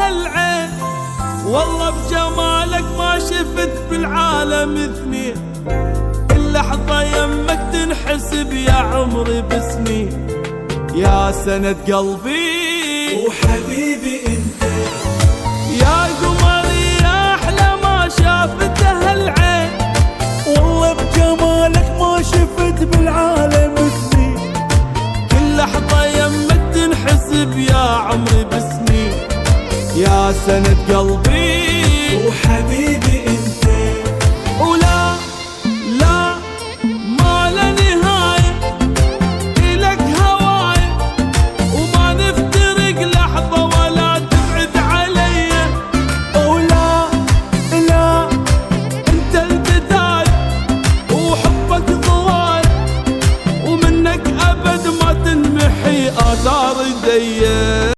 هالعين، والله بجمالك ما شفت بالعالم اثنين. كل لحظة يمك تنحسب يا عمري بسنين، يا سند قلبي وحبيبي انت، يا قمري يا احلى ما شافته هالعين، والله بجمالك ما شفت بالعالم سنين. كل لحظة يمك تنحسب يا عمري بسنين، يا سند قلبي وحبيبي انت، ولا لا ما لا نهاية إلك هواية، وما نفترق لحظة ولا تبعد علي. ولا لا انت البداية وحبك ضوايا، ومنك أبد ما تنمحي آثار يدي.